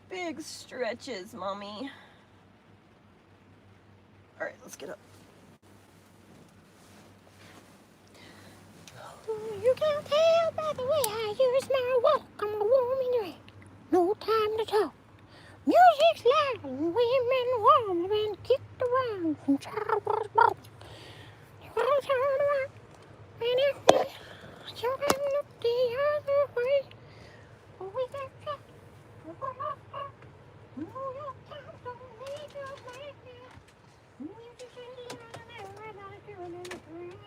Big stretches, mommy. All right, let's get up. You can tell by the way I use my walk. I'm a woman, you ain't no time to talk. Music's loud, women warm, and kicked around since I was born. You all turn around, and if you can look the other way, we got shot. New York Times don't need your man. You just ain't living in everybody doing anything.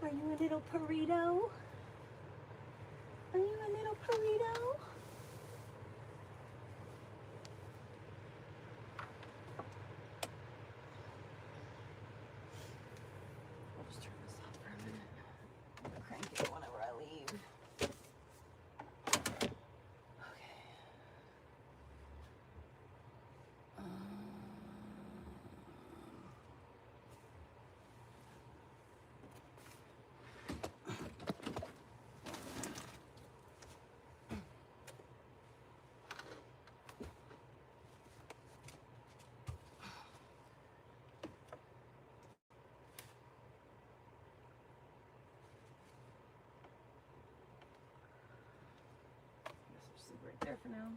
Are you a little burrito? Are you a little burrito? I'll just turn this off for a minute. I'm gonna crank it whenever I leave. Okay. Right there for now.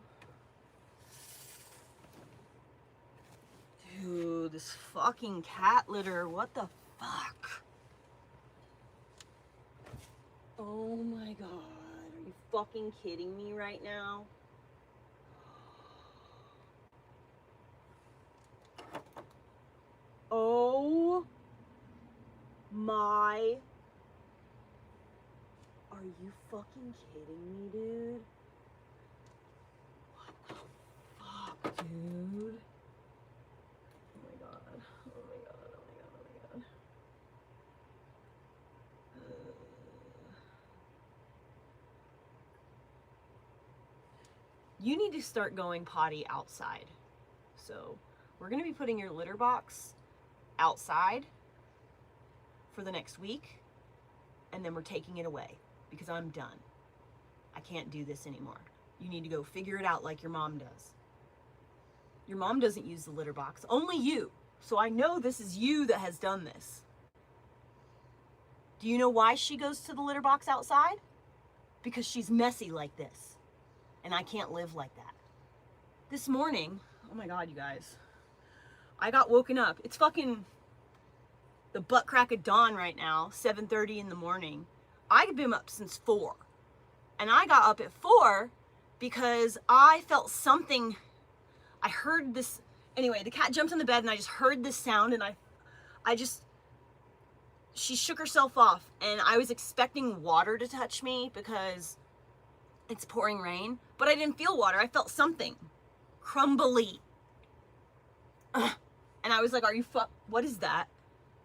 Dude, this fucking cat litter, what the fuck? Oh my god, are you fucking kidding me right now? Oh my, are you fucking kidding me, dude? Dude. Oh my god. Oh my god. Oh my god. Oh my god. You need to start going potty outside. So we're going to be putting your litter box outside for the next week, and then we're taking it away because I'm done. I can't do this anymore. You need to go figure it out like your mom does. Your mom doesn't use the litter box, only you. So I know this is you that has done this. Do you know why she goes to the litter box outside? Because she's messy like this. And I can't live like that. This morning, oh my god, you guys. I got woken up. It's fucking the butt crack of dawn right now, 7:30 in the morning. I've been up since 4. And I got up at 4 because I felt something. I heard this, anyway, the cat jumped on the bed and I just heard this sound, and she shook herself off, and I was expecting water to touch me because it's pouring rain, but I didn't feel water. I felt something crumbly. Ugh. And I was like, what is that?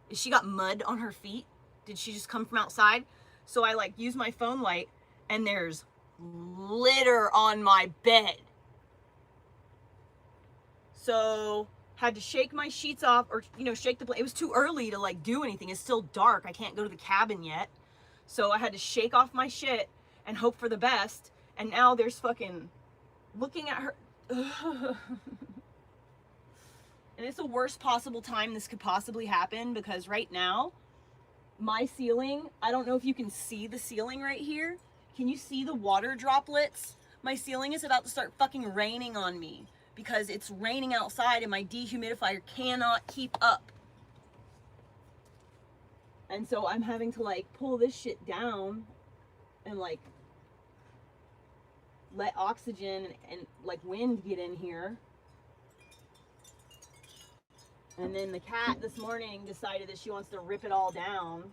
Is she got mud on her feet? Did she just come from outside? So I like use my phone light, and there's litter on my bed. So had to shake my sheets off, or shake the blanket. It was too early to like do anything. It's still dark. I can't go to the cabin yet. So I had to shake off my shit and hope for the best. And now there's fucking looking at her. And it's the worst possible time this could possibly happen, because right now my ceiling, I don't know if you can see the ceiling right here. Can you see the water droplets? My ceiling is about to start fucking raining on me, because it's raining outside and my dehumidifier cannot keep up. And so I'm having to like pull this shit down and like let oxygen and like wind get in here. And then the cat this morning decided that she wants to rip it all down.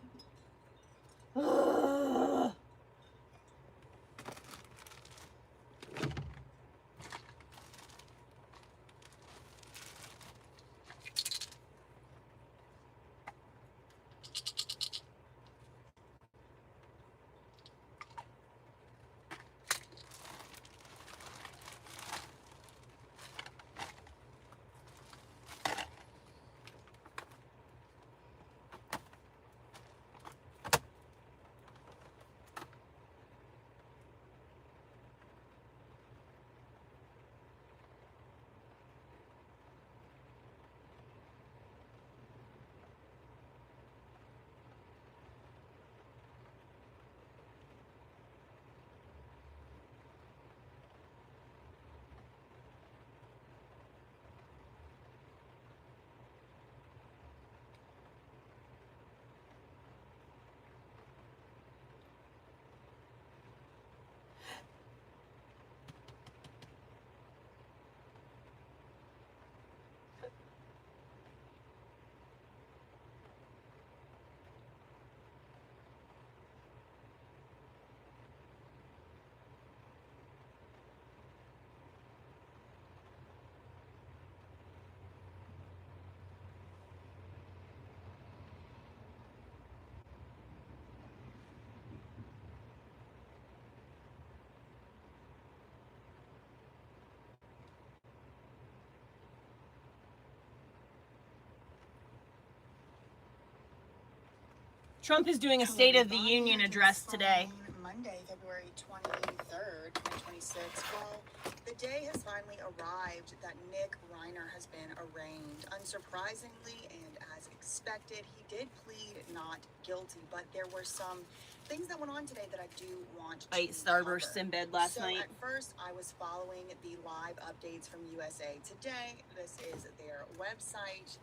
Trump is doing a State of the Union address today. Monday, February 23rd, 2026. Well, the day has finally arrived that Nick Reiner has been arraigned. Unsurprisingly, and as expected, he did plead not guilty, but there were some things that went on today that I do want to I ate Starburst in bed last night. At first, I was following the live updates from USA Today. This is their website.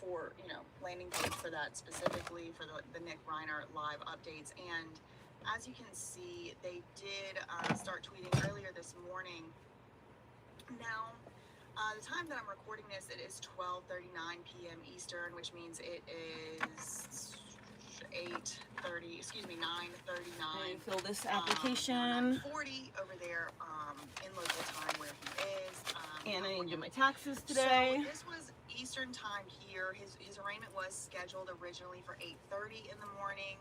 For, you know, landing page for that specifically for the Nick Reiner live updates. And as you can see, they did start tweeting earlier this morning. Now, the time that I'm recording this, it is 12:39 p.m. Eastern, which means it is 9:39. Fill this application. 40 over there in local time where he is. And I need to do my taxes today. So this was Eastern time here. His arraignment was scheduled originally for 8:30 in the morning.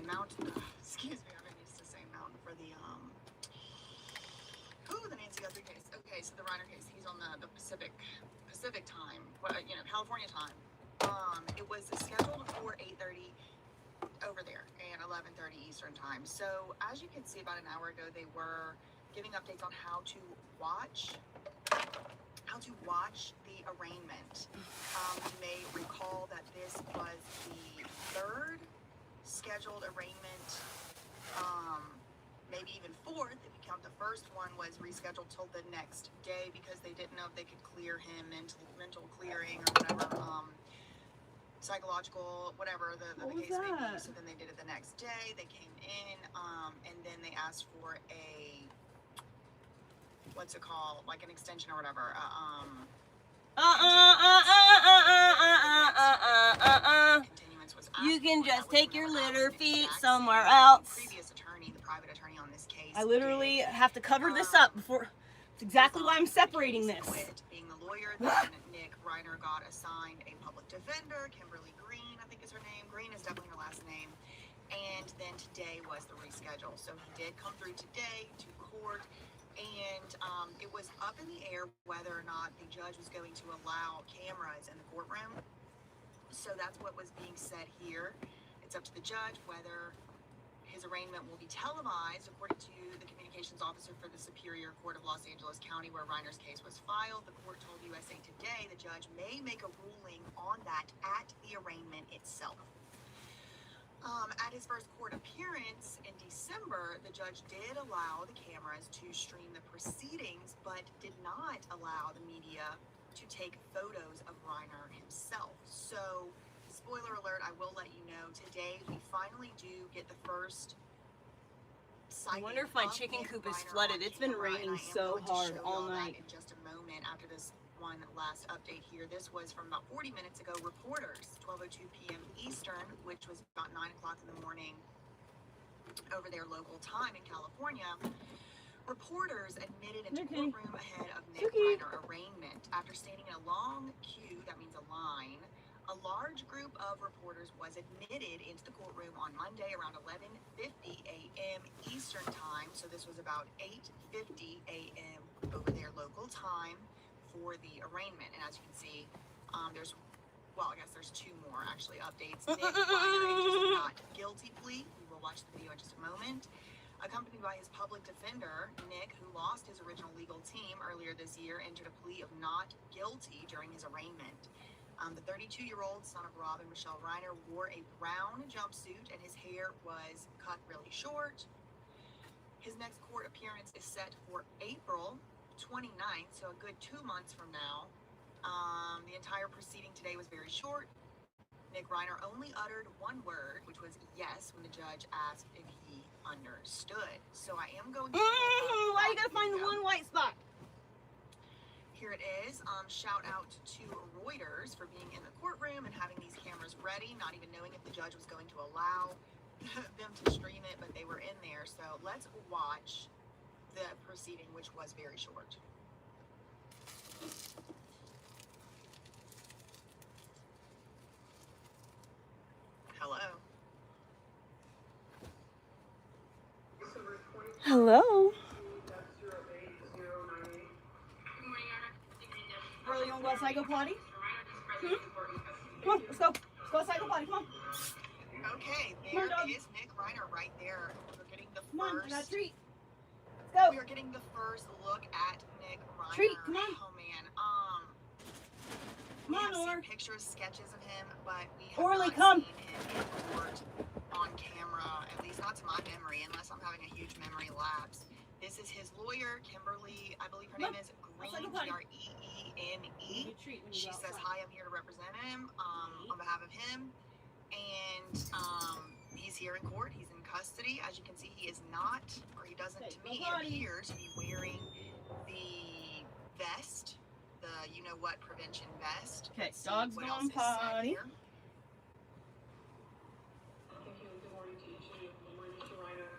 Mountain. Excuse me, I'm used to saying Mountain for the the Nancy Guthrie case. Okay, so the Reiner case, he's on the Pacific time. California time. It was scheduled for 8:30 over there and 11:30 Eastern time. So as you can see, about an hour ago, they were giving updates on how to watch the arraignment. You may recall that this was the third scheduled arraignment, maybe even fourth if you count the first one was rescheduled till the next day because they didn't know if they could clear him, mental clearing or whatever, psychological, whatever the case may be. So then they did it the next day. They came in, and then they asked for a, what's it called, like an extension or whatever. You can just take your litter feet somewhere else. Previous attorney, the private attorney on this case. I literally have to cover this up before. It's exactly why I'm separating this. Quit being the lawyer. Then Nick Reiner got assigned a public defender, Kimberly Green, I think is her name. Green is definitely her last name. And then today was the reschedule. So he did come through today to court. And it was up in the air whether or not the judge was going to allow cameras in the courtroom. So that's what was being said here. It's up to the judge whether his arraignment will be televised. According to the communications officer for the Superior Court of Los Angeles County, where Reiner's case was filed, the court told USA Today the judge may make a ruling on that at the arraignment itself. At his first court appearance in December, the judge did allow the cameras to stream the proceedings, but did not allow the media to take photos of Reiner himself. So, spoiler alert, I will let you know, today we finally do get the first sighting. I wonder if my chicken coop is flooded. It's been raining so hard all night. In just a moment after this one last update here. This was from about 40 minutes ago. Reporters, 12:02 p.m. Eastern, which was about 9 o'clock in the morning over their local time in California. Reporters admitted into courtroom ahead of Nick Reiner arraignment. After standing in a long queue, that means a line, a large group of reporters was admitted into the courtroom on Monday around 11:50 a.m. Eastern time. So this was about 8:50 a.m. over their local time for the arraignment. And as you can see, there's two more actually updates. Nick Reiner enters a not guilty plea. We will watch the video in just a moment. Accompanied by his public defender, Nick, who lost his original legal team earlier this year, entered a plea of not guilty during his arraignment. The 32-year-old son of Rob and Michelle Reiner wore a brown jumpsuit and his hair was cut really short. His next court appearance is set for April 29th, so a good 2 months from now. The entire proceeding today was very short. Nick Reiner only uttered one word, which was yes, when the judge asked if he understood. So I am going to... Why you gotta find the one white spot? Here it is. Shout out to Reuters for being in the courtroom and having these cameras ready, not even knowing if the judge was going to allow them to stream it, but they were in there. So let's watch the proceeding, which was very short. Hello. Hello. Early on, go outside, go potty. Come on, let's go. Let's Go outside, go potty, come on. Okay, Come on, there dog. is Nick Reiner right there. We're getting the Come on, I got a first. treat. Let's We go. are getting the first look at Nick Reiner. Treat, come on. Oh man. Come We on, have Or. seen pictures, sketches of him, but we have Orly, not come. seen him in court on camera, at least not to my memory, unless I'm having a huge memory lapse. This is his lawyer, Kimberly, I believe her Come name on. is Outside, go Green, potty. Greene. Give you a treat when you She go says, outside. hi, I'm here to represent him on behalf of him. And he's here in court. He's in custody. As you can see, he is not, or he doesn't, Okay, to go me, potty. appear to be wearing the vest, the you-know-what prevention vest. Okay, Let's see dog's what going else is said potty. here. Thank you. Good morning to each of you. Good morning, Mr. Reiner.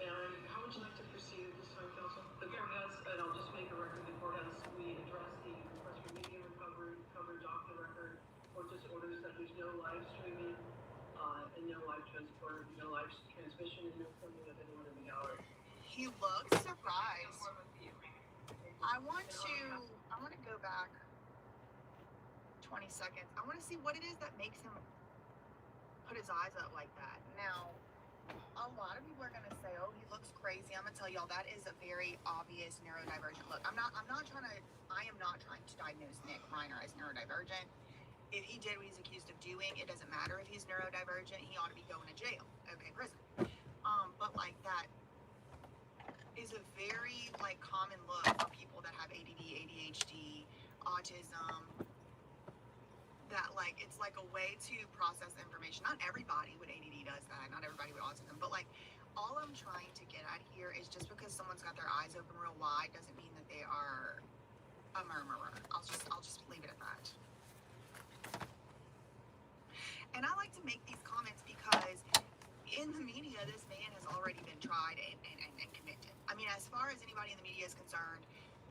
And how would you like to proceed at this time, counsel? The court has, and I'll just make a record, the court has, we address the request for media coverage off the record. Court just orders that there's no live streaming, and no live transmission, and no filming of anyone in the gallery. He looks surprised. I want to go back 20 seconds. I want to see what it is that makes him put his eyes up like that. Now, a lot of people are going to say, oh, he looks crazy. I'm going to tell y'all that is a very obvious neurodivergent look. I am not trying to diagnose Nick Reiner as neurodivergent. If he did what he's accused of doing, it doesn't matter if he's neurodivergent. He ought to be going to jail. Okay, prison. But like that is a very like common look for people that have ADD, ADHD, autism. That like it's like a way to process information. Not everybody with ADD does that. Not everybody with autism. But like all I'm trying to get at here is just because someone's got their eyes open real wide doesn't mean that they are a murmurer. I'll just leave it at that. And I like to make these comments because in the media, this man has already been tried and convicted. I mean, as far as anybody in the media is concerned,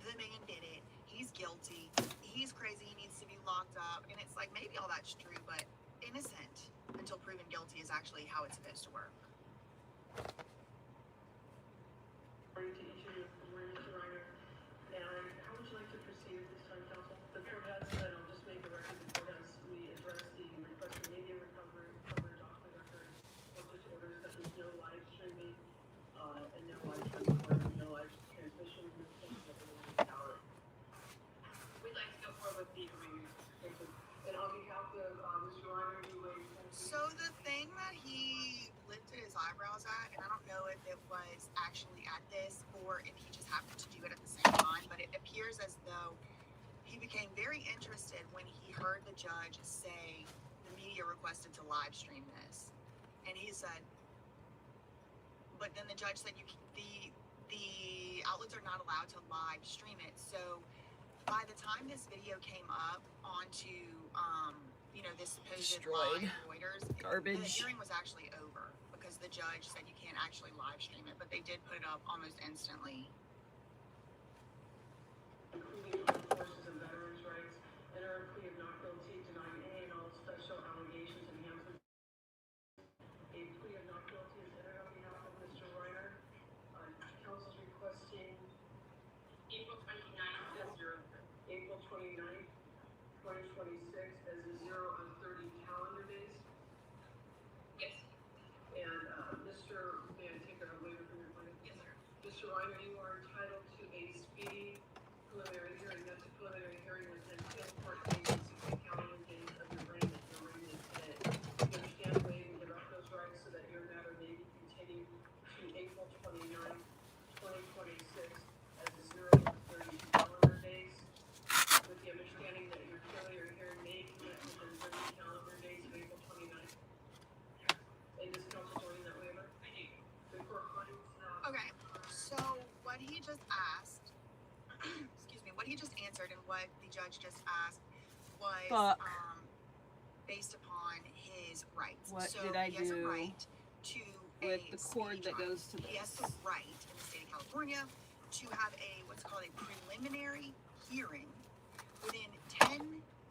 the man did it. He's guilty. He's crazy. He needs to be locked up. And it's like, maybe all that's true, but innocent until proven guilty is actually how it's supposed to work. Morning to each of you. Good morning, Mr. Reiner. And how would you like to proceed at this time, counsel? The court has, and I'll just make a record, the court has, we address the request for media coverage off the record. Court just orders that there's no live streaming, and no live transport, no live transmission, no filming of anyone in the gallery. We'd like to go forward with the agreement. Thank you. And on behalf of Mr. Reiner, we waive. So the thing that he lifted his eyebrows at, and I don't know if it was actually at this or if he just happened to do it at the same time, but it appears as though he became very interested when he heard the judge say the media requested to live stream this. And he said, but then the judge said the outlets are not allowed to live stream it. So by the time this video came up onto this supposed Destroyed. live Reuters, Garbage. the hearing was actually over because the judge said you can't actually live stream it, but they did put it up almost instantly. Including armed forces and veterans' rights, enter a plea of not guilty, denying any and all special allegations, enhancements. A plea of not guilty is entered on behalf of Mr. Reiner. Counsel's requesting April 29th as your April 29th, 2026 as a 0 on 30 calendar days. Yes. And may I take a waiver from your client? Yes, sir. Mr. Reiner, you are entitled to a speedy preliminary hearing. That's a preliminary hearing within 10 court days, 60 calendar days of your arraignment. Your arraignment today. You understand waive and give up those rights so that your matter may be continued to April 29th, 2026 as a 0 on 30 calendar days, with the understanding that your preliminary hearing may commence within 30 calendar days of April 29th. And does counsel join that waiver? I do. The court finds Okay, so what he just asked, what he just answered and what the judge just asked was based upon his rights. What so did I he has a do right to with a the cord that trial. goes to He has this? the right in the state of California to have what's called a preliminary hearing within 10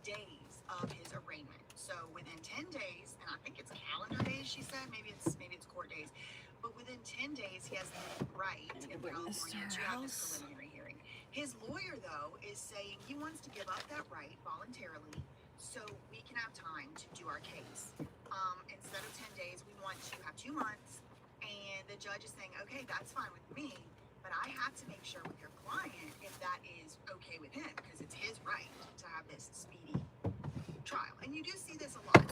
days of his arraignment. So within 10 days, and I think it's calendar days, she said, maybe it's court days, but within 10 days he has the right in California to have this preliminary hearing. His lawyer, though, is saying he wants to give up that right voluntarily so we can have time to do our case. Instead of 10 days, we want to have 2 months. And the judge is saying, okay, that's fine with me, but I have to make sure with your client if that is okay with him, because it's his right to have this speedy trial. And you do see this a lot.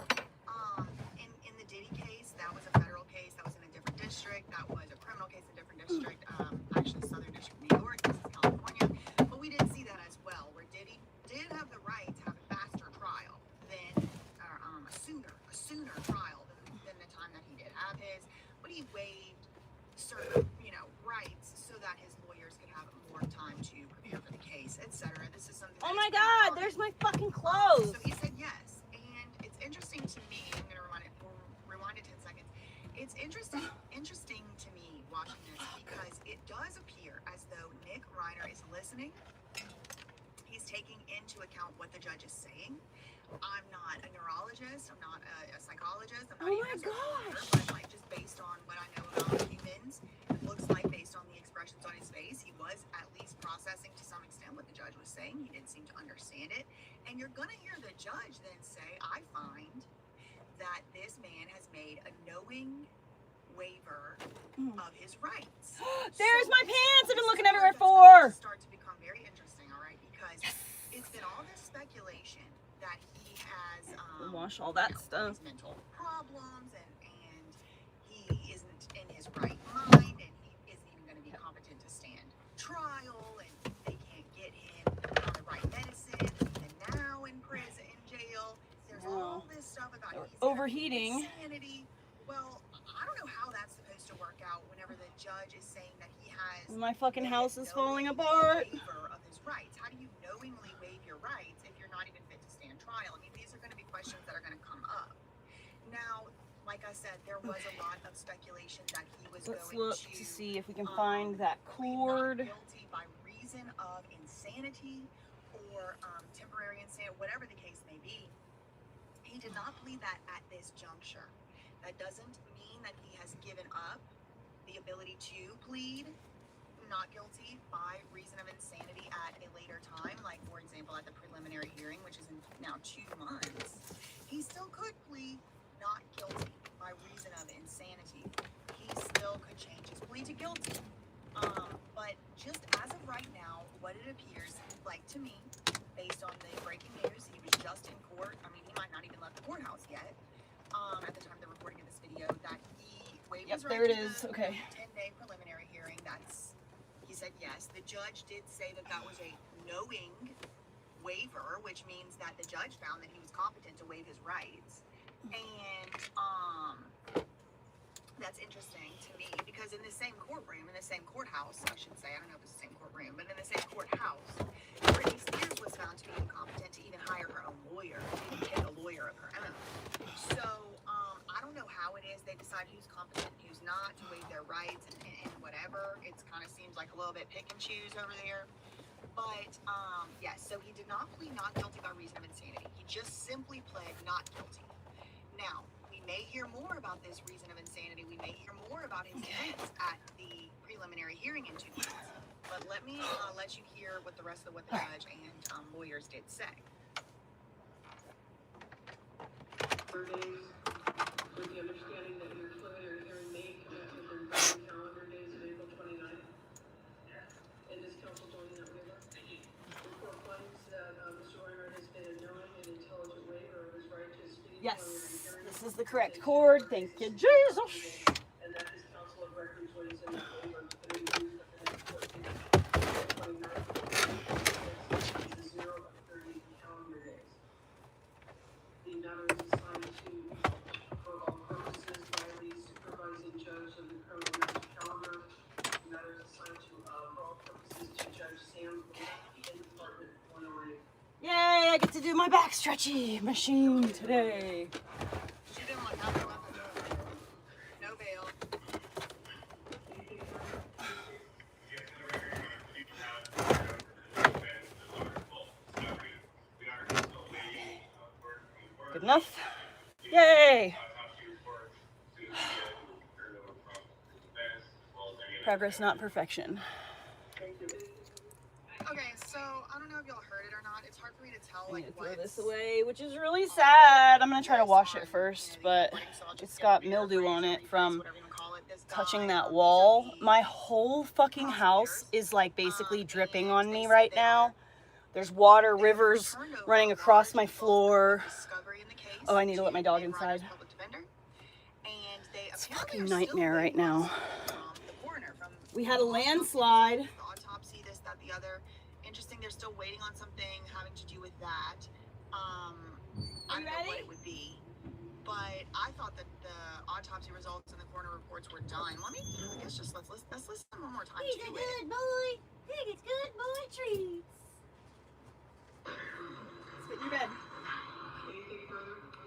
In the Diddy case, that was a federal case. That was in a different district. That was a criminal case in a different district. Actually, Southern District of New York. This is California. But we did see that as well, where Diddy did have the right to have a faster trial than, a sooner trial than the time that he did have his. But he waived certain, rights so that his lawyers could have more time to prepare for the case, etc. This is something. Oh my God, there's my fucking clothes. So he said yes, and it's interesting to me. I'm gonna rewind it 10 seconds. It's interesting to me watching this because it does appear as though Nick Reiner is listening. He's taking into account what the judge is saying. I'm not a neurologist. I'm not a psychologist. I'm not even a psychologist, but like just based on what I know about humans, it looks like based on the expressions on his face, he was at least processing to some extent what the judge was saying. He didn't seem to understand it. And you're gonna hear the judge then say, I find that this man has made a knowing waiver of his rights. There's my pants I've been looking everywhere That's going for. to start to become very interesting, all right? Because it's been all this speculation that he has Wash all that stuff. these mental problems and he isn't in his right mind and he isn't even going to be competent to stand trial and they can't get him on the right medicine even now in prison, in jail. There's all this stuff about he's overheating. insanity. Well, I don't know how that's supposed to work out whenever the judge is saying that he has My fucking house is falling knowing apart. waiver of his rights. How do you knowingly waive your rights if you're not even fit to stand trial? I mean, these are going to be questions that are going to come up. Now, like I said, there was a lot of speculation that he was Let's going look to to see if we can find that cord. not guilty by reason of insanity or temporary insanity, whatever the case may be. He did not plead that at this juncture. That doesn't mean that he has given up the ability to plead not guilty by reason of insanity at a later time, like for example at the preliminary hearing, which is in now 2 months. He still could plead not guilty by reason of insanity. He still could change his plea to guilty. But just as of right now, what it appears like to me, based on the breaking news, he was just in court. I mean, he might not even left the courthouse yet. At the time of the recording of this video, that he waived his right there it to is. the Okay. 10-day preliminary hearing. He said yes. The judge did say that was a knowing waiver, which means that the judge found that he was competent to waive his rights. And that's interesting to me because in the same courtroom, in the same courthouse, I should say, I don't know if it's the same courtroom, but in the same courthouse, Britney Spears was found to be incompetent to even hire her own lawyer, to even get a lawyer of her own. So I don't know how it is they decide who's competent and who's not to waive their rights and whatever. It kind of seems like a little bit pick and choose over there. But yes, so he did not plead not guilty by reason of insanity. He just simply pled not guilty. Now, we may hear more about this reason of insanity. We may hear more about his defense at the preliminary hearing in 2 months. But let me let you hear what the rest of what the judge and lawyers did say. Days, with the understanding that your preliminary hearing may commence within 7 calendar days of April 29th. And is counsel joining that waiver? The court finds that Mr. Reiner has made a knowing and intelligent waiver of his right to speedy Yes, preliminary hearing. this is the correct cord. Thank you, Jesus. And that his counsel of record joins in that waiver to the review of the next court date, April 29th, 2026, is 0 of 30 calendar days. The matter is assigned to, for all purposes, by the supervising judge of the criminal matter calendar. The matter is assigned to, for all purposes, to Judge Sam in Department 108. Yay, I get to do my back stretchy machine today. She didn't want nothing left to do. No bail. Good enough? Yay! Progress, not perfection. Okay, so I don't know if y'all heard it or not. It's it's hard for me to tell, I'm like, gonna throw what's... this away, which is really sad. I'm gonna try to wash it first, but it's got mildew on it from touching that wall. My whole fucking house is like basically dripping on me right now. There's water, rivers running across my floor. Oh, I need to let my dog inside. It's a fucking nightmare right now. We had a landslide. The autopsy, this, that, the other. Interesting, they're still waiting on something having to do with that. I don't know what it would be, but I thought that the autopsy results and the coroner reports were done. Let me, I guess, just let's listen one more time. He's a good boy. He gets good boy treats. Let's get in your bed.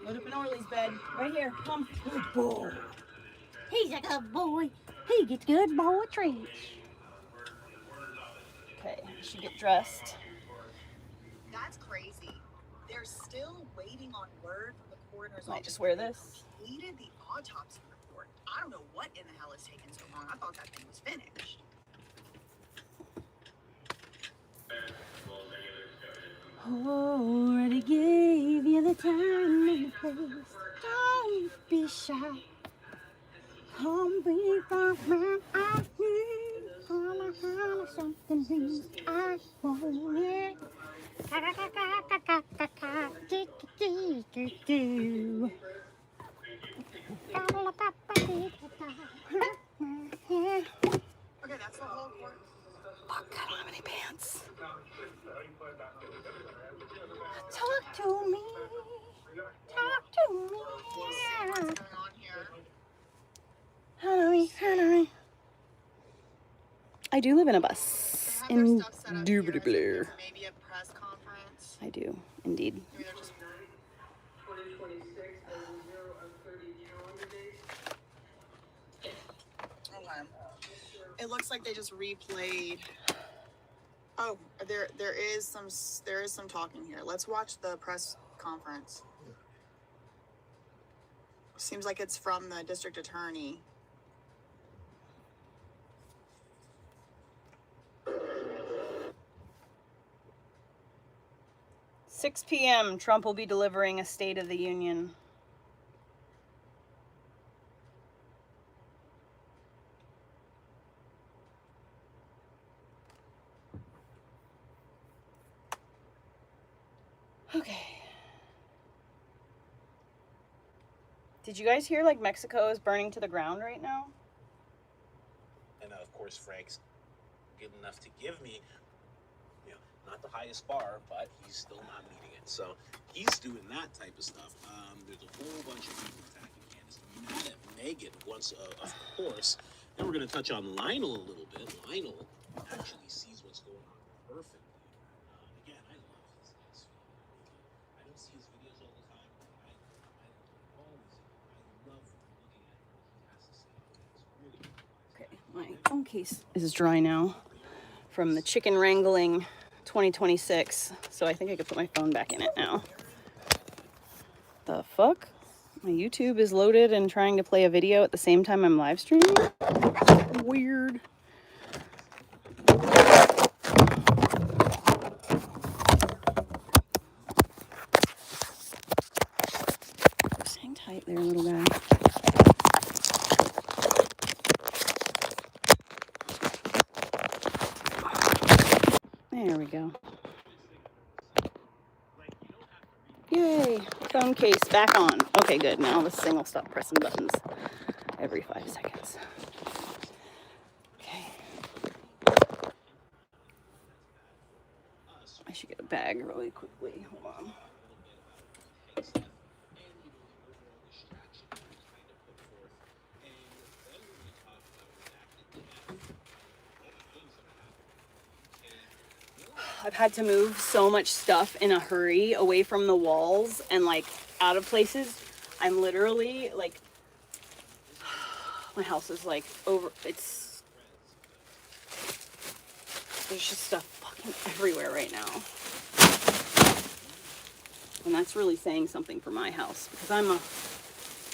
Load up in Orly's bed. Right here. Come. Good boy. He's a good boy. He gets good boy treats. Okay, I should get dressed. That's crazy. They're still waiting on word from the coroner's Might office. just wear this. Completed the autopsy report. I don't know what in the hell is taking so long. I thought that thing was finished. Already gave you the time and the place. Don't be shy. Come be my man. I need something means I want it. Okay, that's the whole court. Fuck, I don't have any pants. Talk to me. Talk to me. What's going on here? Henry. I do live in a They bus. have their stuff set up here. Indubitably. There's maybe a press conference. I do, indeed. Maybe they're just 2026 as a 0 of 30 calendar days. okay. It looks like they just replayed. Oh, there is some talking here. Let's watch the press conference. Seems like it's from the district attorney. Six p.m. Trump will be delivering a State of the Union. Okay. Did you guys hear like Mexico is burning to the ground right now? And of course, Frank's good enough to give me, not the highest bar, but he's still not meeting it. So he's doing that type of stuff. There's a whole bunch of people attacking Candace. Mad at Megan once, of course. Then we're going to touch on Lionel a little bit. Lionel actually sees what's going on perfectly. Again, I love his next video. I don't see his videos all the time, but I love looking at what he has to say. It's really Okay, my phone case is dry now from the chicken wrangling 2026, so I think I could put my phone back in it now. The fuck? My YouTube is loaded and trying to play a video at the same time I'm live streaming? Weird. Hang tight there, little guy. There we go. Yay, phone case back on. Okay, good. Now this thing will stop pressing buttons every 5 seconds. Okay. I should get a bag really quickly. Hold on. I've had to move so much stuff in a hurry away from the walls and like out of places. I'm literally like, my house is like over, there's just stuff fucking everywhere right now. And that's really saying something for my house because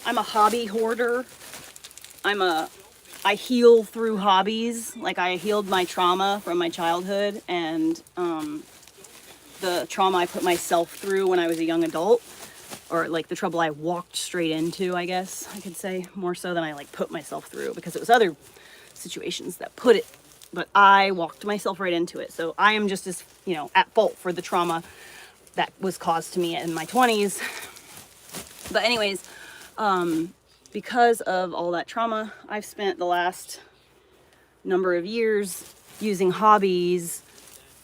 I'm a hobby hoarder. I heal through hobbies. Like I healed my trauma from my childhood and the trauma I put myself through when I was a young adult, or like the trouble I walked straight into, I guess I could say, more so than I like put myself through, because it was other situations that put it, but I walked myself right into it. So I am just as, you know, at fault for the trauma that was caused to me in my 20s. But anyways, because of all that trauma, I've spent the last number of years using hobbies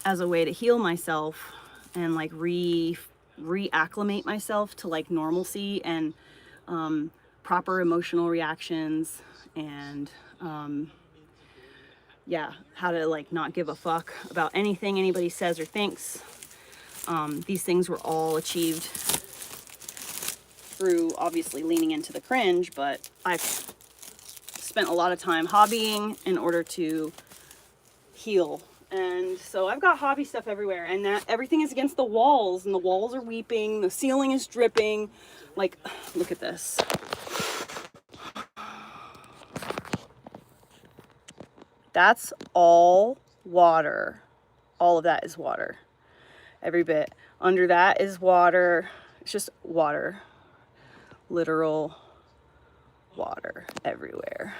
as a way to heal myself and like reacclimate myself to like normalcy and proper emotional reactions, and yeah, how to like not give a fuck about anything anybody says or thinks. These things were all achieved through obviously leaning into the cringe, but I've spent a lot of time hobbying in order to heal. And so I've got hobby stuff everywhere, and that everything is against the walls, and the walls are weeping, the ceiling is dripping. Like, look at this. That's all water. All of that is water. Every bit. Under that is water. It's just water. Literal water everywhere.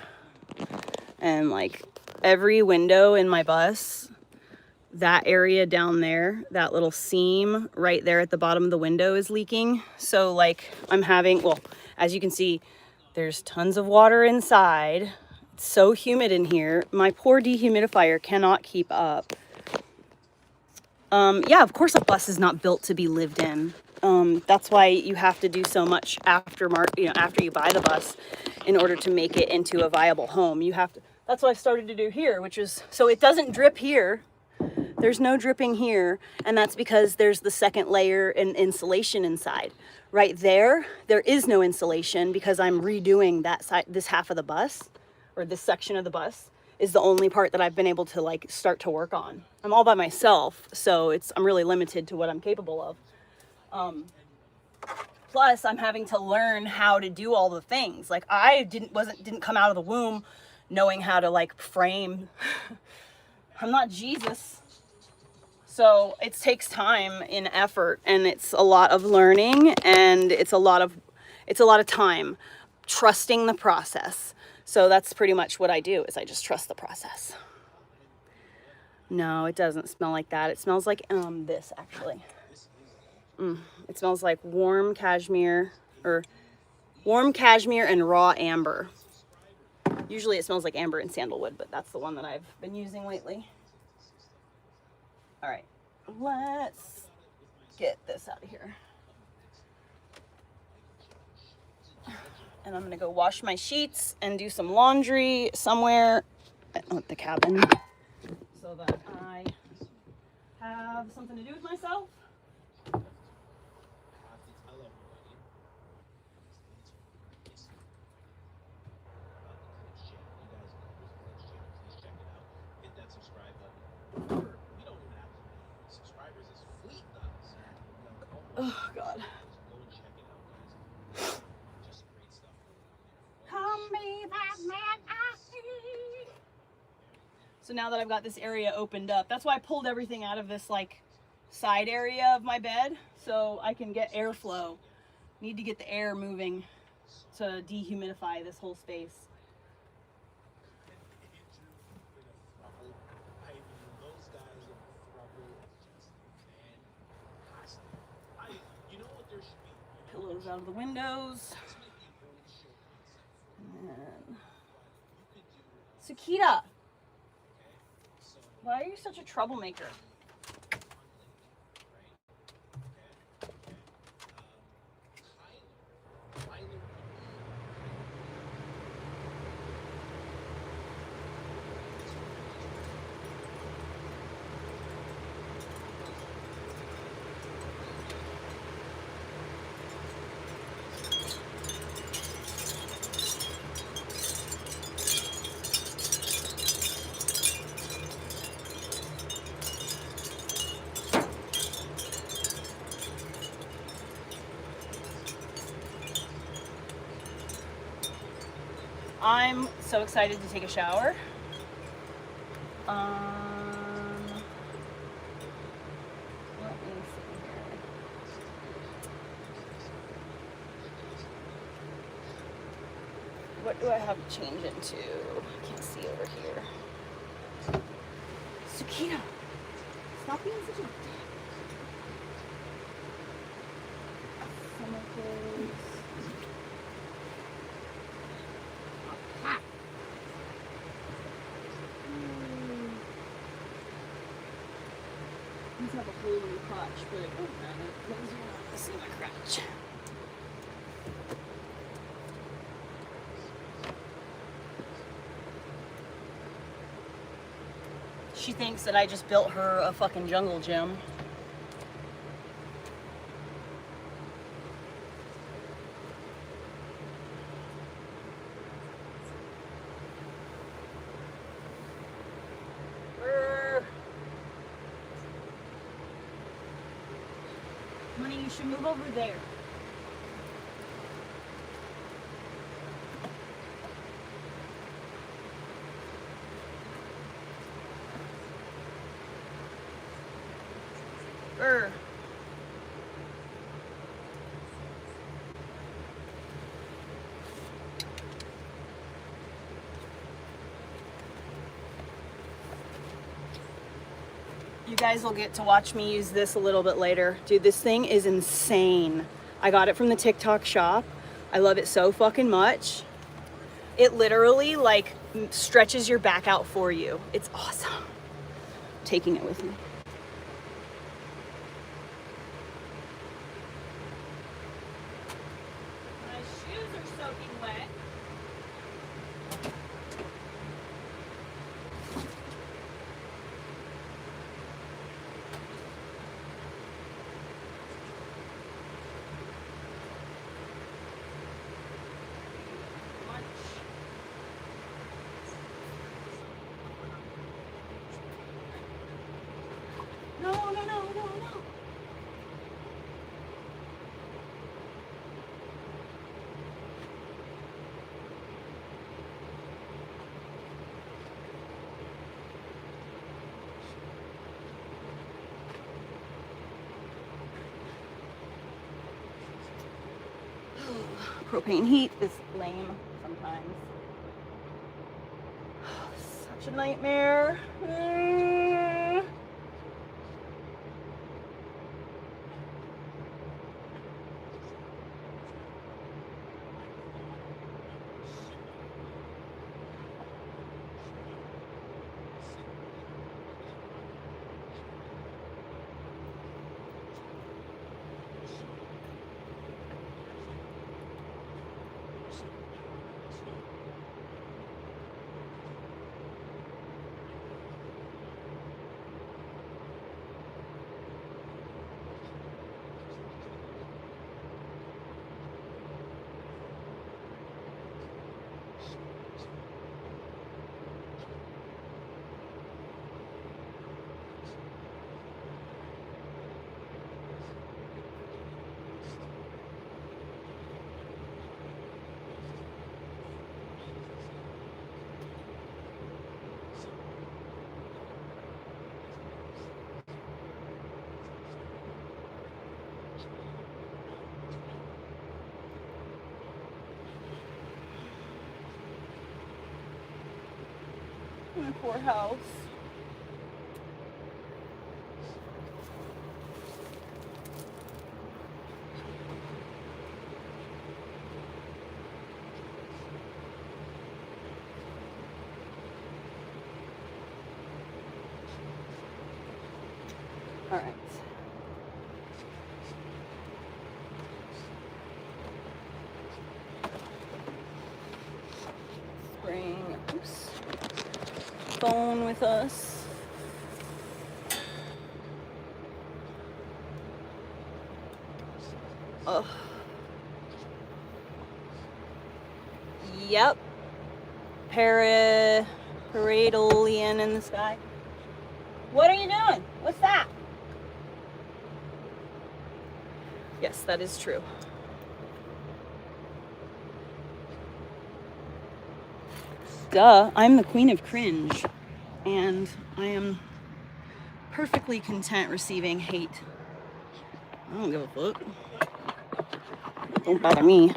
And like every window in my bus, that area down there, that little seam right there at the bottom of the window is leaking. So like I'm having, well, as you can see, there's tons of water inside. It's so humid in here. My poor dehumidifier cannot keep up. Yeah, of course a bus is not built to be lived in. That's why you have to do so much after you buy the bus in order to make it into a viable home. You have to, that's what I started to do here, which is, so it doesn't drip here. There's no dripping here, and that's because there's the second layer in insulation inside. Right there, there is no insulation because I'm redoing that side, this half of the bus, or this section of the bus is the only part that I've been able to like start to work on. I'm all by myself, so I'm really limited to what I'm capable of. Plus, I'm having to learn how to do all the things. Like I didn't come out of the womb knowing how to like frame. I'm not Jesus. So it takes time and effort, and it's a lot of learning, and it's a lot of time trusting the process. So that's pretty much what I do, is I just trust the process. No, it doesn't smell like that. It smells like this actually. It smells like warm cashmere and raw amber. Usually it smells like amber and sandalwood, but that's the one that I've been using lately. All right, let's get this out of here. And I'm gonna go wash my sheets and do some laundry somewhere at the cabin so that I have something to do with myself. Oh God. Come be that man I see. So now that I've got this area opened up, that's why I pulled everything out of this like side area of my bed so I can get airflow. Need to get the air moving to dehumidify this whole space. Pillows out of the windows. And Sakita, why are you such a troublemaker? I'm so excited to take a shower. Let me What do I have to change into? I can't see over here. Sakina, stop being such a dick. Some of those. These have a hole in the crotch, but it won't matter. Those are not missing my crotch. She thinks that I just built her a fucking jungle gym. Honey, you should move over there. You guys will get to watch me use this a little bit later. Dude, this thing is insane. I got it from the TikTok shop. I love it so fucking much. It literally like stretches your back out for you. It's awesome. I'm taking it with me. My shoes are soaking wet. No. Propane heat is lame sometimes. Such a nightmare. My poor house. All right. Bring, oops, phone with us. Oh. Yep. Paradolian in the sky. What are you doing? What's that? Yes, that is true. Duh, I'm the queen of cringe, and I am perfectly content receiving hate. I don't give a fuck. Don't bother me.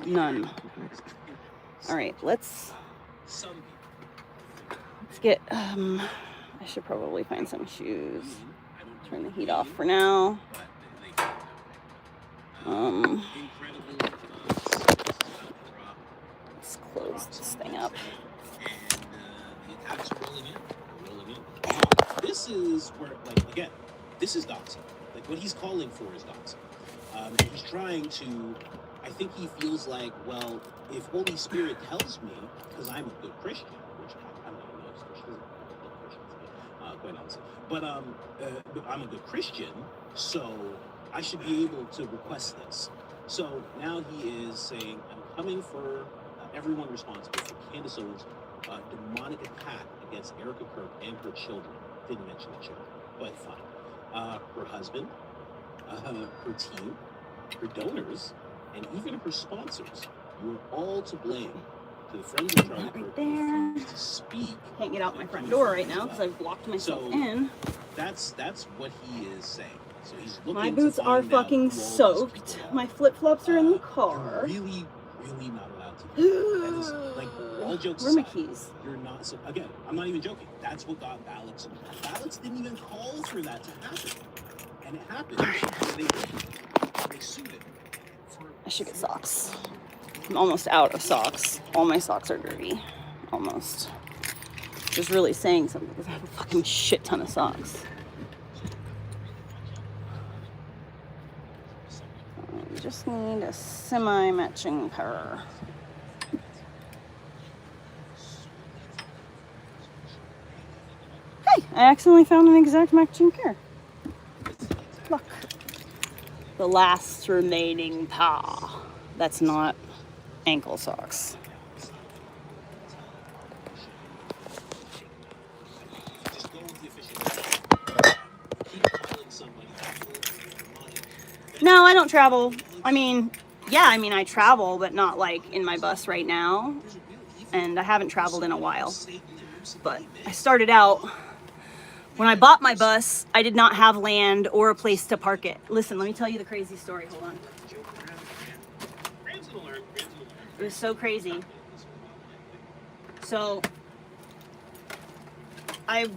None. All right, let's Some get, I should probably find some shoes. I don't Turn the know heat what off for now. but they feel that way. Incredible. Let's close this thing up. And the attacks are rolling in. They're rolling in. This is where, like, again, this is doxing. Like, what he's calling for is doxing. He's trying to, I think he feels like, well, if Holy Spirit tells me, because I'm a good Christian, which I'm not a most Christian, quite honestly, but I'm a good Christian, so I should be able to request this. So now he is saying, I'm coming for everyone responsible for Candace Owens' demonic attack against Erica Kirk and her children. Didn't mention the children, but fine. Her husband, her team, her donors, and even her sponsors. You are all to blame. To the friends of Charlie Kirk who refused to speak. Can't get out my front door right now because I've locked myself in. That's what he is saying. So he's looking. My boots are fucking soaked. My flip-flops are in the car. You're really not allowed to do that. That is, like, all jokes Where are my aside, keys? you're not. So again, I'm not even joking. That's what got ballots. Ballots didn't even call for that to happen, and it happened. They sued it. I should get socks. I'm almost out of socks. All my socks are dirty. Almost. Which is really saying something because I have a fucking shit ton of socks. I just need a semi-matching pair. Hey, I accidentally found an exact matching pair. Look. The last remaining pair. That's not ankle socks. No, I don't travel. I mean, I travel, but not like in my bus right now. And I haven't traveled in a while. But I started out, when I bought my bus, I did not have land or a place to park it. Listen, let me tell you the crazy story. Hold on. It was so crazy. So I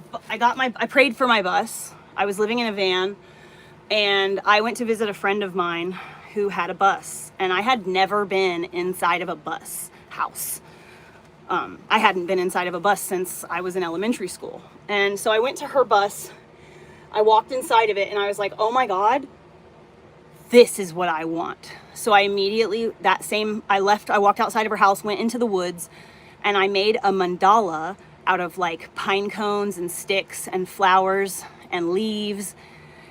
prayed for my bus. I was living in a van and I went to visit a friend of mine who had a bus, and I had never been inside of a bus house. I hadn't been inside of a bus since I was in elementary school. And so I went to her bus. I walked inside of it and I was like, oh my God, this is what I want. So I immediately, I walked outside of her house, went into the woods, and I made a mandala out of like pine cones and sticks and flowers and leaves.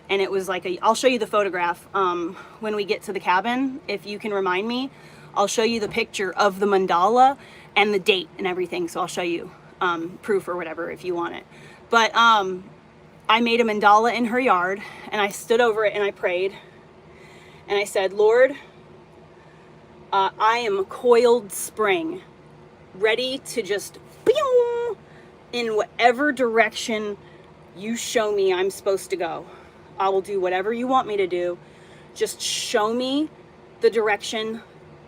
And it was like I'll show you the photograph when we get to the cabin. If you can remind me, I'll show you the picture of the mandala and the date and everything. So I'll show you proof or whatever if you want it. But I made a mandala in her yard and I stood over it and I prayed. And I said, Lord, I am a coiled spring, ready to just in whatever direction you show me I'm supposed to go. I will do whatever you want me to do. Just show me the direction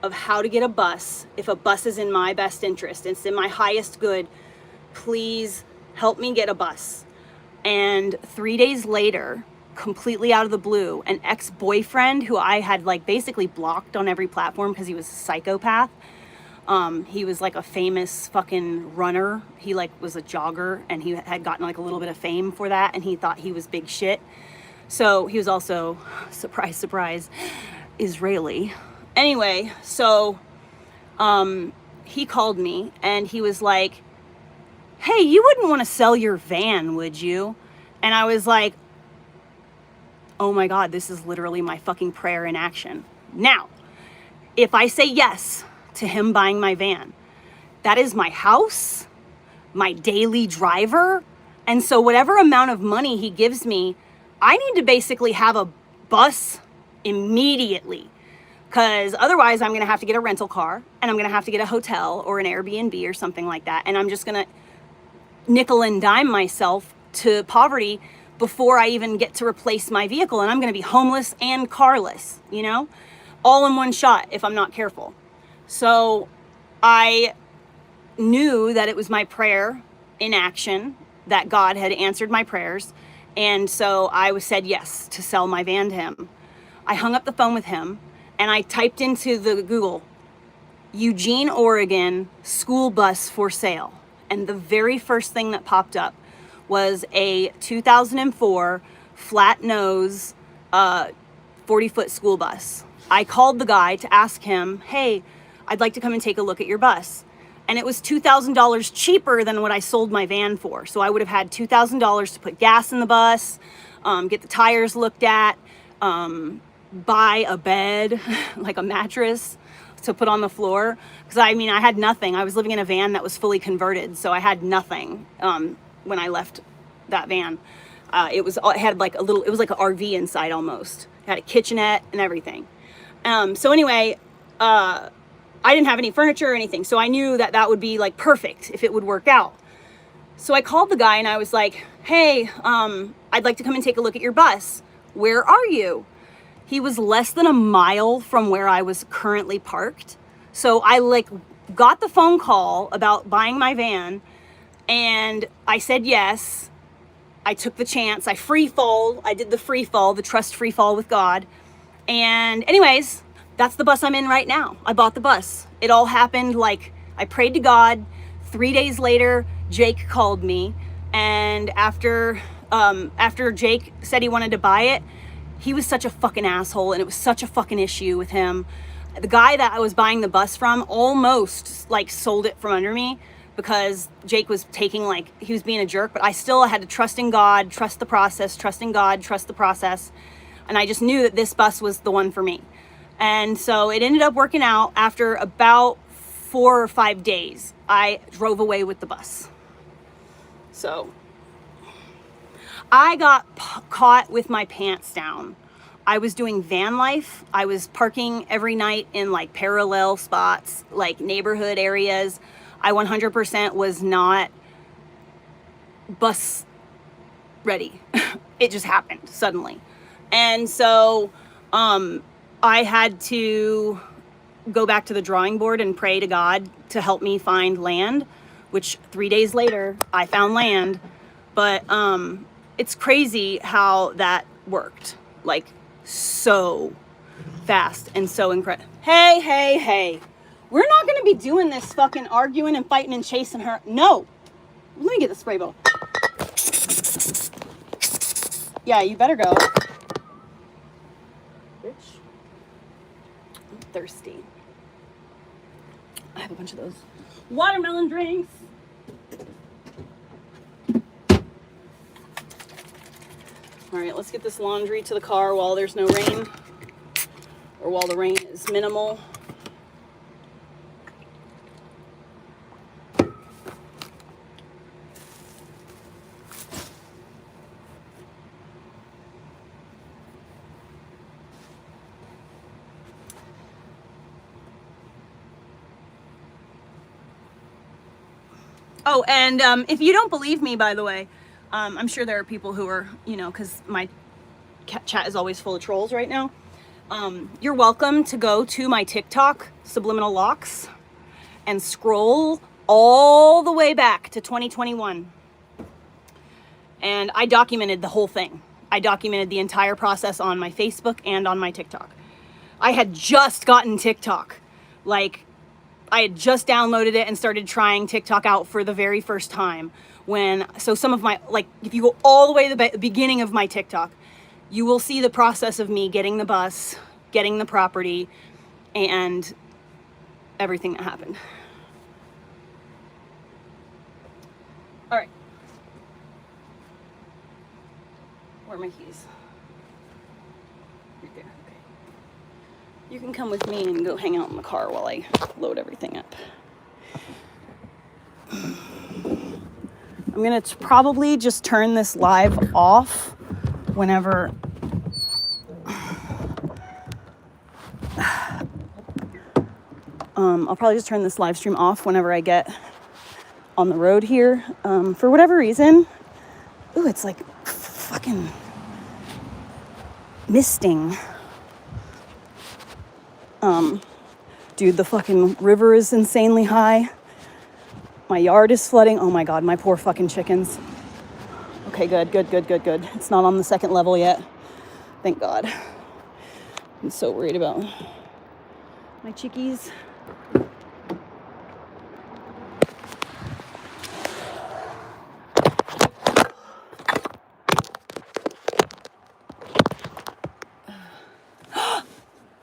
of how to get a bus. If a bus is in my best interest, it's in my highest good, please help me get a bus. And 3 days later, completely out of the blue, an ex-boyfriend who I had like basically blocked on every platform because he was a psychopath. He was like a famous fucking runner. He like was a jogger and he had gotten like a little bit of fame for that, and he thought he was big shit. So he was also, surprise, surprise, Israeli. Anyway, so he called me and he was like, hey, you wouldn't want to sell your van, would you? And I was like, oh my God, this is literally my fucking prayer in action. Now, if I say yes to him buying my van, that is my house, my daily driver. And so whatever amount of money he gives me, I need to basically have a bus immediately, because otherwise I'm going to have to get a rental car and I'm going to have to get a hotel or an Airbnb or something like that. And I'm just going to nickel and dime myself to poverty before I even get to replace my vehicle. And I'm going to be homeless and carless, all in one shot if I'm not careful. So I knew that it was my prayer in action, that God had answered my prayers. And so I said yes to sell my van to him. I hung up the phone with him and I typed into the Google, Eugene, Oregon, school bus for sale. And the very first thing that popped up was a 2004 flat nose 40-foot school bus. I called the guy to ask him, hey, I'd like to come and take a look at your bus. And it was $2,000 cheaper than what I sold my van for. So I would have had $2,000 to put gas in the bus, get the tires looked at, buy a bed, like a mattress to put on the floor. Because I mean, I had nothing. I was living in a van that was fully converted. So I had nothing when I left that van. It had like a little, it was like an RV inside almost. It had a kitchenette and everything. So anyway, I didn't have any furniture or anything. So I knew that that would be like perfect if it would work out. So I called the guy and I was like, hey, I'd like to come and take a look at your bus. Where are you? He was less than a mile from where I was currently parked. So I like got the phone call about buying my van and I said yes. I took the chance. I did the free fall, the trust free fall with God. And anyways, that's the bus I'm in right now. I bought the bus. It all happened like I prayed to God. 3 days later, Jake called me. And after Jake said he wanted to buy it, he was such a fucking asshole and it was such a fucking issue with him. The guy that I was buying the bus from almost like sold it from under me because Jake was he was being a jerk, but I still had to trust in God, trust the process, trust in God, trust the process. And I just knew that this bus was the one for me. And so it ended up working out. After about 4 or 5 days, I drove away with the bus. So I got caught with my pants down. I was doing van life. I was parking every night in like parallel spots, like neighborhood areas. I 100% was not bus ready. It just happened suddenly. And so I had to go back to the drawing board and pray to God to help me find land, which 3 days later I found land. But it's crazy how that worked, like so fast and so incredible. Hey. We're not going to be doing this fucking arguing and fighting and chasing her. No. Let me get the spray bottle. Yeah, you better go. Bitch. I'm thirsty. I have a bunch of those watermelon drinks. All right, let's get this laundry to the car while there's no rain, or while the rain is minimal. Oh, and if you don't believe me, by the way, I'm sure there are people who are, because my chat is always full of trolls right now. You're welcome to go to my TikTok, Subliminal Locks, and scroll all the way back to 2021. And I documented the whole thing. I documented the entire process on my Facebook and on my TikTok. I had just gotten TikTok. Like, I had just downloaded it and started trying TikTok out for the very first time. So some of my, like, if you go all the way to the beginning of my TikTok, you will see the process of me getting the bus, getting the property, and everything that happened. All right. Where are my keys? Right there, okay. You can come with me and go hang out in the car while I load everything up. I'm gonna probably just turn this live off whenever I'll probably just turn this live stream off whenever I get on the road here. For whatever reason, ooh, it's like fucking misting. Dude, the fucking river is insanely high. My yard is flooding. Oh my God, my poor fucking chickens. Okay, good. It's not on the second level yet. Thank God. I'm so worried about my chickies.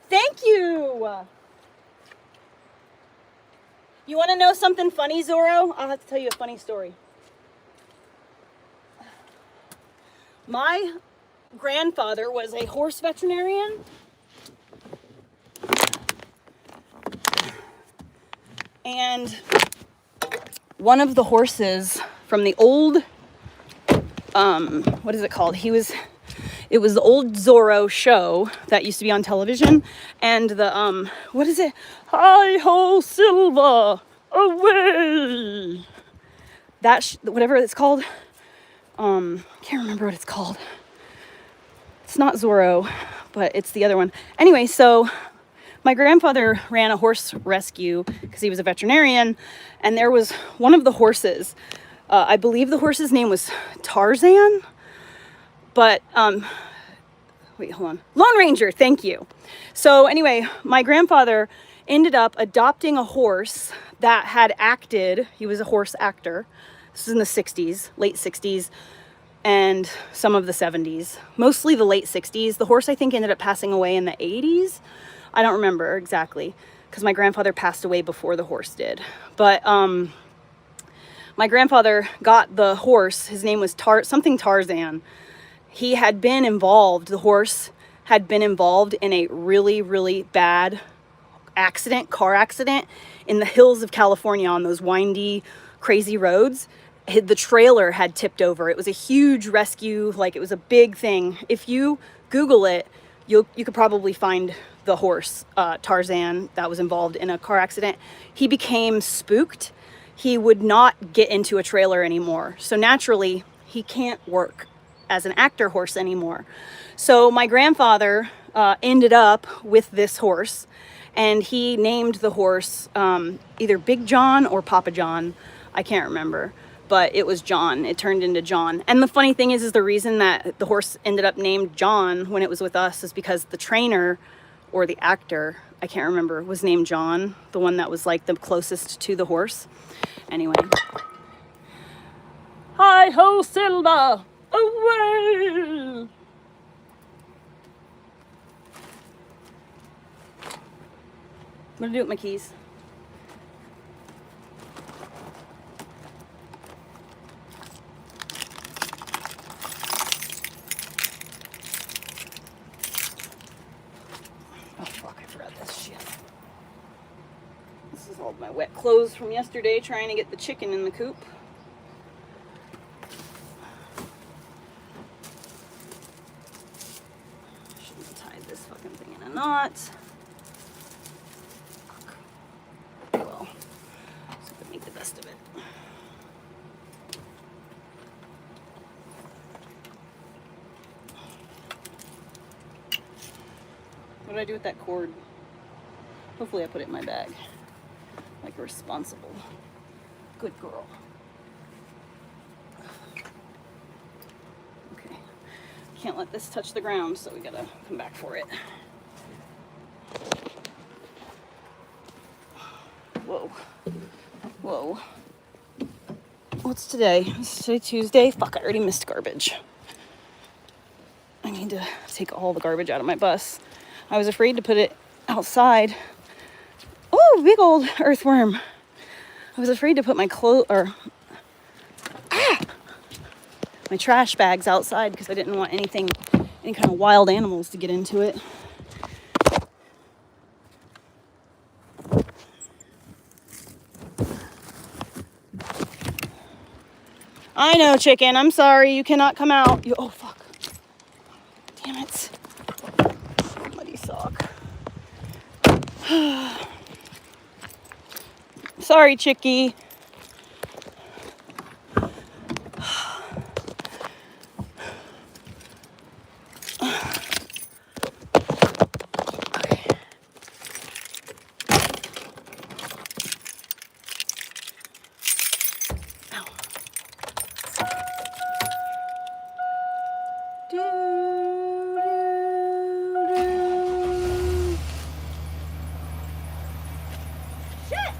Thank you. You want to know something funny, Zorro? I'll have to tell you a funny story. My grandfather was a horse veterinarian. And one of the horses from the old, what is it called? It was the old Zorro show that used to be on television. And the, what is it? Hi-ho, Silva, away! Whatever it's called. Can't remember what it's called. It's not Zorro, but it's the other one. Anyway, so my grandfather ran a horse rescue because he was a veterinarian, and there was one of the horses. I believe the horse's name was Tarzan, but wait, hold on. Lone Ranger, thank you. So anyway, my grandfather ended up adopting a horse that had acted. He was a horse actor. This is in the 60s, late 60s. And some of the 70s, mostly the late 60s. The horse, I think, ended up passing away in the 80s. I don't remember exactly because my grandfather passed away before the horse did. But my grandfather got the horse. His name was something Tarzan. He had been involved, the horse had been involved in a really, really bad car accident in the hills of California on those windy, crazy roads. The trailer had tipped over. It was a huge rescue, like it was a big thing. If you Google it, you could probably find the horse, Tarzan, that was involved in a car accident. He became spooked. He would not get into a trailer anymore. So naturally, he can't work as an actor horse anymore. So my grandfather ended up with this horse, and he named the horse either Big John or Papa John. I can't remember. But it was John. It turned into John. And the funny thing is the reason that the horse ended up named John when it was with us is because the trainer or the actor, I can't remember, was named John, the one that was like the closest to the horse. Anyway. Hi-ho, Silva! Away! What do I do with my keys? Oh fuck, I forgot this shit. This is all my wet clothes from yesterday trying to get the chicken in the coop. Shouldn't have tied this fucking thing in a knot. Fuck. Well, so we make the best of it. What did I do with that cord? Hopefully I put it in my bag. Like a responsible, good girl. Okay. Can't let this touch the ground, so we gotta come back for it. Whoa. Whoa. What's today? Is today Tuesday? Fuck, I already missed garbage. I need to take all the garbage out of my bus. I was afraid to put it outside. Oh, big old earthworm. I was afraid to put my my trash bags outside because I didn't want any kind of wild animals to get into it. I know, chicken. I'm sorry. You cannot come out. Oh, fuck. Damn it. Muddy sock. Sorry, chickie. Do, do, do. Shit!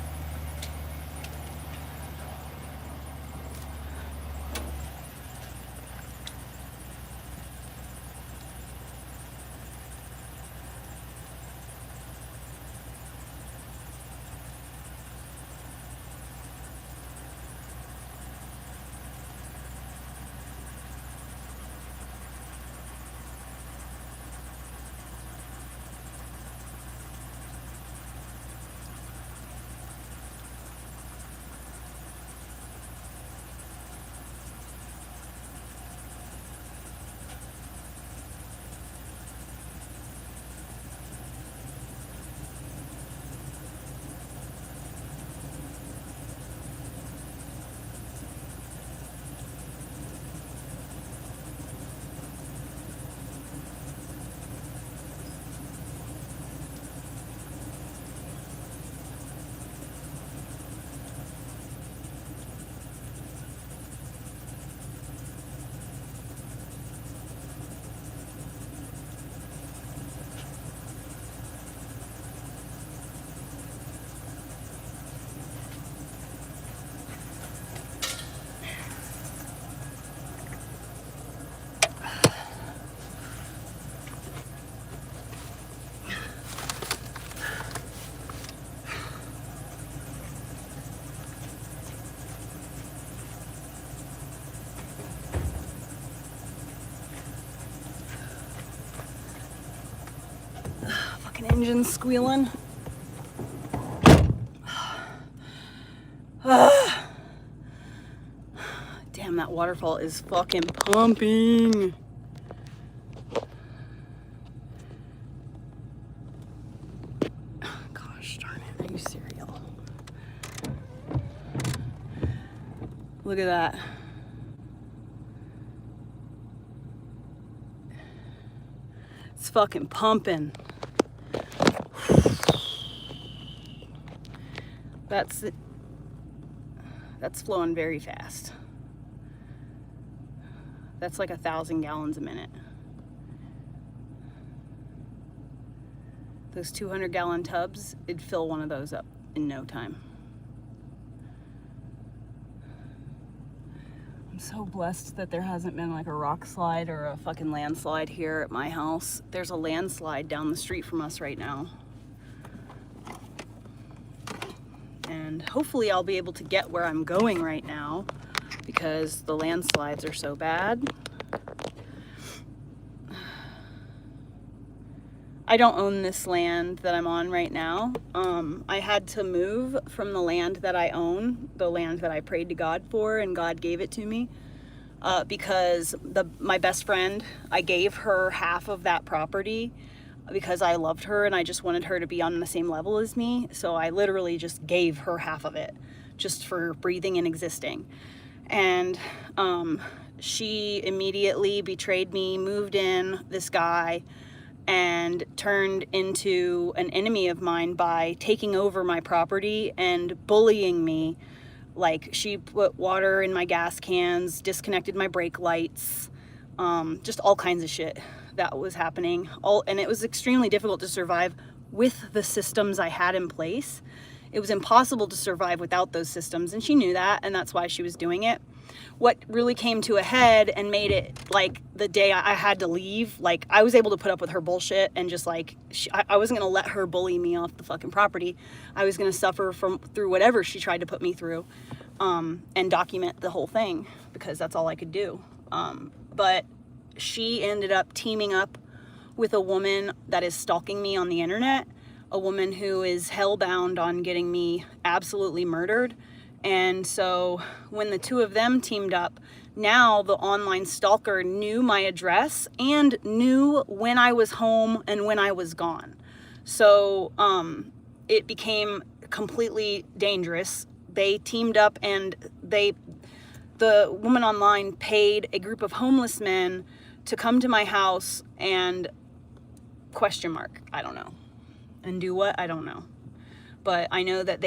Fucking engine squealing. Damn, that waterfall is fucking pumping. Gosh darn it, are you cereal? Look at that. It's fucking pumping. That's flowing very fast. That's like 1,000 gallons a minute. Those 200-gallon tubs, it'd fill one of those up in no time. I'm so blessed that there hasn't been like a rock slide or a fucking landslide here at my house. There's a landslide down the street from us right now. And hopefully I'll be able to get where I'm going right now because the landslides are so bad. I don't own this land that I'm on right now. I had to move from the land that I own, the land that I prayed to God for, and God gave it to me because my best friend, I gave her half of that property because I loved her and I just wanted her to be on the same level as me. So I literally just gave her half of it just for breathing and existing. And she immediately betrayed me, moved in, this guy, and turned into an enemy of mine by taking over my property and bullying me. Like, she put water in my gas cans, disconnected my brake lights, just all kinds of shit that was happening. And it was extremely difficult to survive with the systems I had in place. It was impossible to survive without those systems, and she knew that, and that's why she was doing it. What really came to a head and made it like the day I had to leave, like I was able to put up with her bullshit and just like, I wasn't gonna let her bully me off the fucking property. I was gonna suffer through whatever she tried to put me through, and document the whole thing because that's all I could do. But she ended up teaming up with a woman that is stalking me on the internet, a woman who is hellbound on getting me absolutely murdered. And so when the two of them teamed up, now the online stalker knew my address and knew when I was home and when I was gone. So it became completely dangerous. They teamed up and the woman online paid a group of homeless men to come to my house and I don't know. And do what? I don't know. But I know that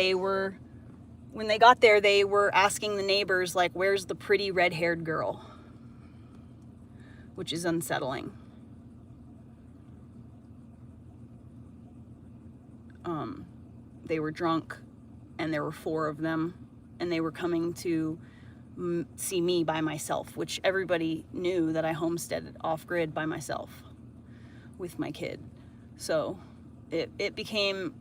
when they got there, they were asking the neighbors, like, where's the pretty red-haired girl? which is unsettling. They were drunk, and there were 4 of them, and they were coming to see me by myself, which everybody knew that I homesteaded off-grid by myself with my kid. So it became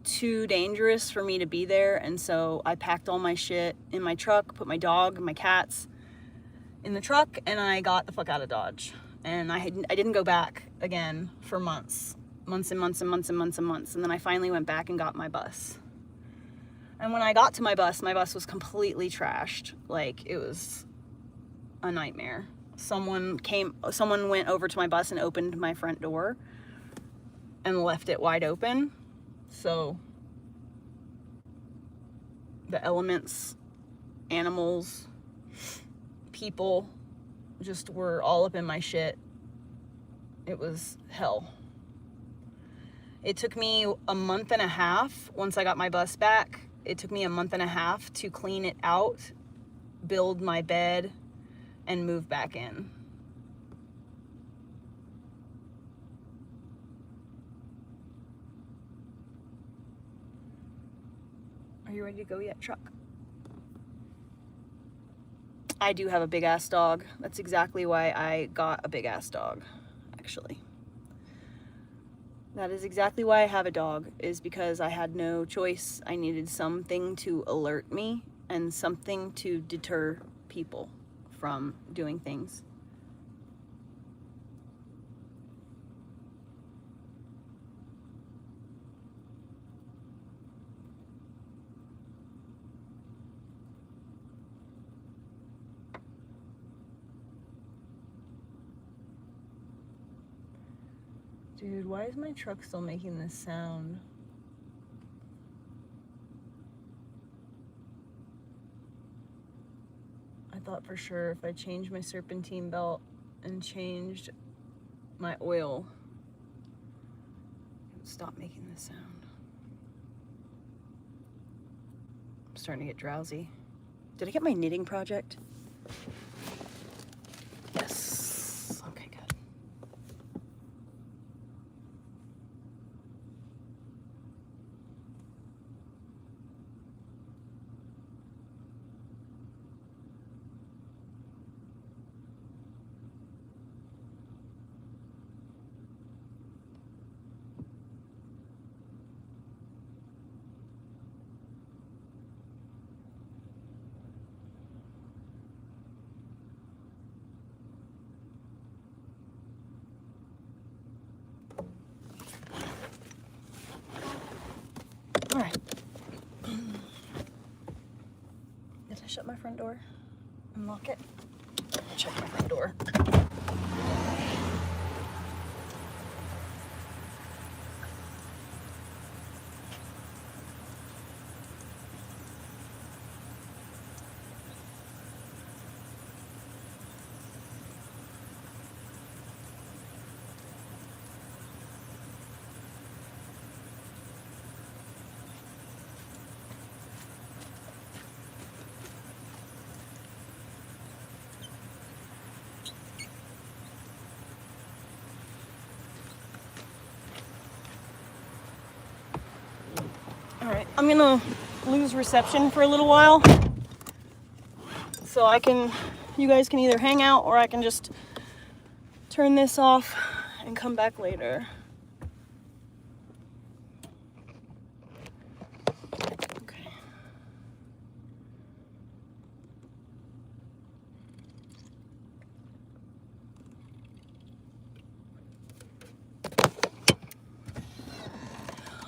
too dangerous for me to be there, and so I packed all my shit in my truck, put my dog and my cats in the truck, and I got the fuck out of Dodge. And I didn't go back again for months and months. And then I finally went back and got my bus. And when I got to my bus was completely trashed. Like, it was a nightmare. Someone went over to my bus and opened my front door and left it wide open. So the elements, animals, people just were all up in my shit. It was hell. It took me a month and a half once I got my bus back. It took me a month and a half to clean it out, build my bed, and move back in. Are you ready to go yet, truck? I do have a big ass dog. That's exactly why I got a big ass dog, actually. That is exactly why I have a dog, is because I had no choice. I needed something to alert me and something to deter people from doing things. Dude, why is my truck still making this sound? I thought for sure if I changed my serpentine belt and changed my oil, it would stop making this sound. I'm starting to get drowsy. Did I get my knitting project? Yes. Okay, good. All right. Did I shut my front door? Unlock it? Check my front door. All right, I'm gonna lose reception for a little while, so you guys can either hang out or I can just turn this off and come back later. Okay.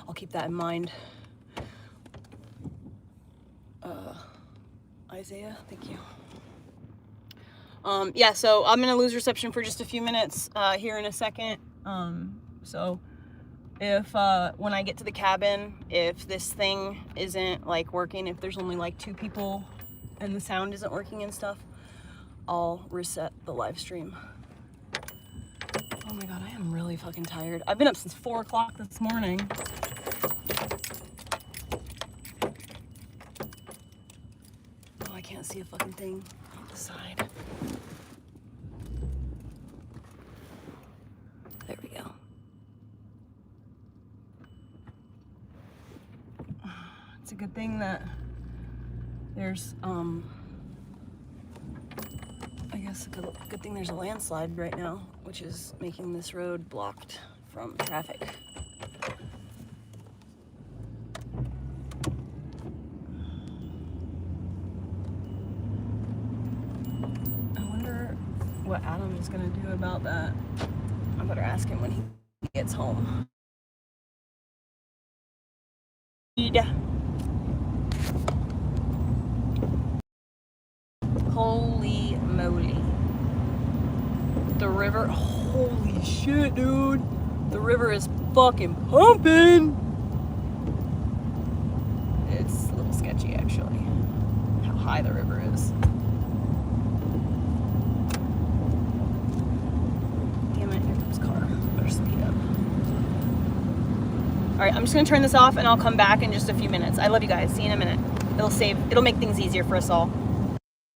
I'll keep that in mind. Isaiah, thank you. Yeah, so I'm gonna lose reception for just a few minutes here in a second. So if when I get to the cabin, if this thing isn't like working, if there's only like 2 people and the sound isn't working and stuff, I'll reset the live stream. Oh my god, I am really fucking tired. I've been up since 4 o'clock this morning. Oh, I can't see a fucking thing on the side. It's a good thing that there's, I guess a good thing there's a landslide right now, which is making this road blocked from traffic. I wonder what Adam is gonna do about that. I better ask him when he gets home. Holy moly. The river, holy shit, dude. The river is fucking pumping. It's a little sketchy, actually, how high the river is. Damn it, here comes a car. Better speed up. All right, I'm just gonna turn this off and I'll come back in just a few minutes. I love you guys. See you in a minute. It'll make things easier for us all.